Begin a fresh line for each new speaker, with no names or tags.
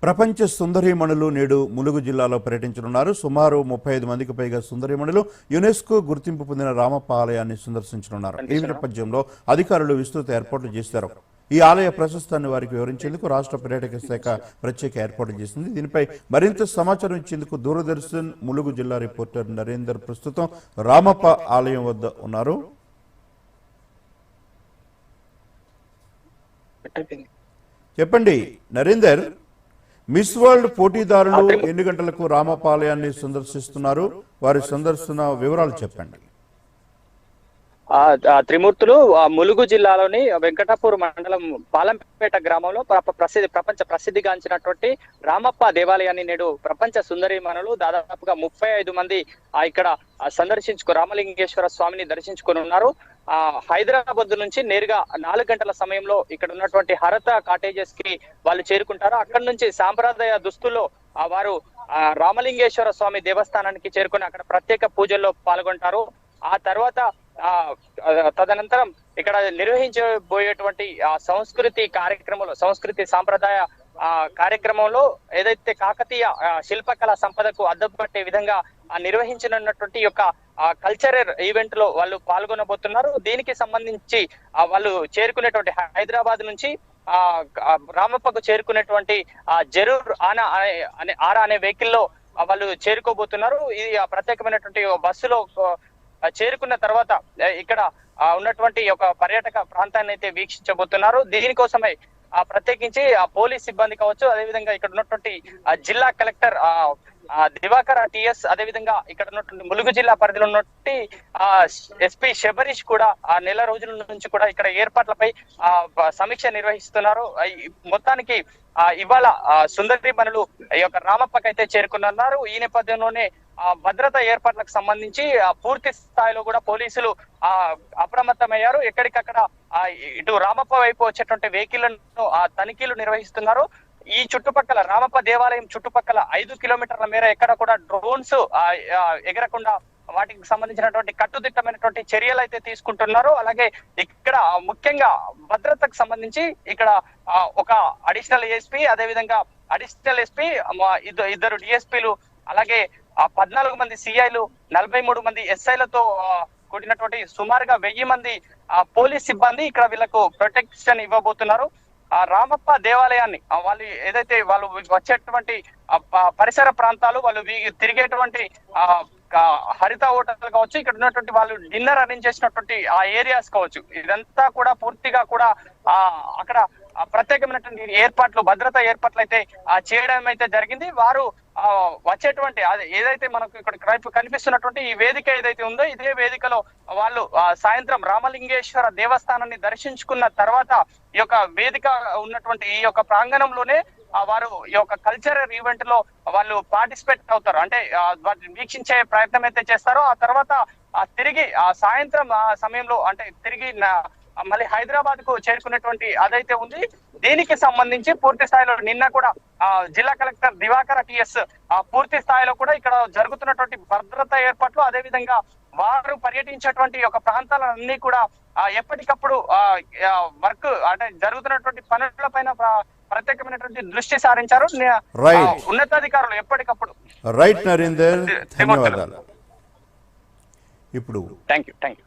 ప్రపంచ సుందరీమణులు నేడు ములుగు జిల్లాలో పర్యటించనున్నారు. సుమారు 35 మందికి పైగా సుందరీమణులు యునెస్కో గుర్తింపు పొందిన రామప్ప ఆలయాన్ని సందర్శించనున్నారు. ఈ నేపథ్యంలో అధికారులు విస్తృత ఏర్పాట్లు చేశారు. ఈ ఆలయ ప్రశస్తాన్ని వారికి వివరించేందుకు రాష్ట్ర పర్యాటక శాఖ ప్రత్యేక ఏర్పాట్లు చేసింది. దీనిపై మరింత సమాచారం ఇచ్చేందుకు దూరదర్శన్ ములుగు జిల్లా రిపోర్టర్ నరేందర్ ప్రస్తుతం రామప్ప ఆలయం వద్ద ఉన్నారు. చెప్పండి నరేందర్, మిస్ వరల్డ్ పోటీదారులు ఎన్ని గంటలకు రామప్ప ఆలయాన్ని సందర్శిస్తున్నారు? వారి సందర్శన వివరాలు చెప్పండి.
త్రిమూర్తులు ములుగు జిల్లాలోని వెంకటాపూర్ మండలం పాలంపేట గ్రామంలో ప్రపంచ ప్రసిద్ధిగాంచినటువంటి రామప్ప దేవాలయాన్ని నేడు ప్రపంచ సుందరీమణులు దాదాపుగా 35 మంది ఇక్కడ రామలింగేశ్వర స్వామిని దర్శించుకొని ఉన్నారు. హైదరాబాద్ నుంచి నేరుగా 4 గంటల సమయంలో ఇక్కడ ఉన్నటువంటి హరత కాటేజెస్ కి వాళ్ళు చేరుకుంటారు. అక్కడి నుంచి సాంప్రదాయ దుస్తుల్లో వారు రామలింగేశ్వర స్వామి దేవస్థానానికి చేరుకొని అక్కడ ప్రత్యేక పూజల్లో పాల్గొంటారు. ఆ తర్వాత తదనంతరం ఇక్కడ నిర్వహించబోయేటువంటి సంస్కృతి సాంప్రదాయ కార్యక్రమంలో ఏదైతే కాకతీయ శిల్పకళా సంపదకు అద్దం పట్టే విధంగా నిర్వహించనున్నటువంటి యొక్క కల్చరల్ ఈవెంట్ లో వాళ్ళు పాల్గొనబోతున్నారు. దీనికి సంబంధించి వాళ్ళు చేరుకునేటువంటి హైదరాబాద్ నుంచి రామప్పకు చేరుకునేటువంటి జరూర్ ఆరా అనే వెహికల్ లో వాళ్ళు చేరుకోబోతున్నారు. ఇది ప్రత్యేకమైనటువంటి బస్సులో చేరుకున్న తర్వాత ఇక్కడ ఉన్నటువంటి ఒక పర్యాటక ప్రాంతాన్ని అయితే వీక్షించబోతున్నారు. దీనికోసమై ప్రత్యేకించి పోలీస్ సిబ్బంది కావచ్చు, అదేవిధంగా ఇక్కడ ఉన్నటువంటి జిల్లా కలెక్టర్ దివాకర్ టిఎస్, అదేవిధంగా ఇక్కడ ఉన్నటువంటి ములుగు జిల్లా పరిధిలో ఉన్నటువంటి ఎస్పీ శబరీష్ కూడా నెల రోజుల నుంచి కూడా ఇక్కడ ఏర్పాట్లపై సమీక్ష నిర్వహిస్తున్నారు. మొత్తానికి ఇవాళ సుందరీమణులు ఈ యొక్క రామప్పకైతే చేరుకున్నారు. ఈ నేపథ్యంలోనే భద్రతా ఏర్పాట్లకు సంబంధించి పూర్తి స్థాయిలో కూడా పోలీసులు అప్రమత్తమయ్యారు. ఎక్కడికక్కడ ఇటు రామప్ప వైపు వచ్చేటువంటి వెహికల్లను తనిఖీలు నిర్వహిస్తున్నారు. ఈ చుట్టుపక్కల రామప్ప దేవాలయం చుట్టుపక్కల 5 కిలోమీటర్ల మేర ఎక్కడ కూడా డ్రోన్స్ ఎగరకుండా వాటికి సంబంధించినటువంటి కట్టుదిట్టమైనటువంటి చర్యలు అయితే తీసుకుంటున్నారు. అలాగే ఇక్కడ ముఖ్యంగా భద్రతకు సంబంధించి ఇక్కడ ఒక అడిషనల్ ఎస్పీ, అదేవిధంగా అడిషనల్ ఎస్పీ, ఇద్దరు డిఎస్పీలు, అలాగే 14 మంది సిఐలు, 43 మంది ఎస్ఐలతో కూడినటువంటి సుమారుగా 1000 మంది పోలీస్ సిబ్బంది ఇక్కడ వీళ్ళకు ప్రొటెక్షన్ ఇవ్వబోతున్నారు. రామప్ప దేవాలయాన్ని వాళ్ళు వచ్చేటువంటి పరిసర ప్రాంతాలు, వాళ్ళు తిరిగేటువంటి హరిత హోటల్ కావచ్చు, ఇక్కడ ఉన్నటువంటి వాళ్ళు డిన్నర్ అరేంజ్ చేసినటువంటి ఆ ఏరియాస్ కావచ్చు, ఇదంతా కూడా పూర్తిగా కూడా అక్కడ ప్రత్యేకమైనటువంటి భద్రతా ఏర్పాట్లు అయితే చేయడం అయితే జరిగింది. వారు వచ్చేటువంటి ఏదైతే మనకు ఇక్కడ కనిపిస్తున్నటువంటి ఈ వేదిక ఏదైతే ఉందో, ఇదే వేదికలో వాళ్ళు సాయంత్రం రామలింగేశ్వర దేవస్థానాన్ని దర్శించుకున్న తర్వాత ఈ యొక్క వేదిక ఉన్నటువంటి ఈ యొక్క ప్రాంగణంలోనే వారు ఈ యొక్క కల్చరల్ ఈవెంట్ లో వాళ్ళు పార్టిసిపేట్ అవుతారు. అంటే వాటిని వీక్షించే ప్రయత్నం అయితే చేస్తారో, ఆ తర్వాత తిరిగి సాయంత్రం సమయంలో అంటే తిరిగి మళ్ళీ హైదరాబాద్ కు చేరుకునేటువంటి అదైతే ఉంది. దీనికి సంబంధించి పూర్తి స్థాయిలో నిన్న కూడా జిల్లా కలెక్టర్ దివాకర్ టిఎస్ పూర్తి స్థాయిలో కూడా ఇక్కడ జరుగుతున్నటువంటి భద్రతా ఏర్పాట్లు, అదే విధంగా వారు పర్యటించేటువంటి ఒక ప్రాంతాలన్నీ కూడా ఎప్పటికప్పుడు వర్క్ అంటే జరుగుతున్నటువంటి పనుల పైన ప్రత్యేకమైనటువంటి దృష్టి సారించారు ఉన్నతాధికారులు ఎప్పటికప్పుడు.
రైట్ నరేందర్, ధన్యవాదాలు. ఇప్పుడు
థ్యాంక్ యూ.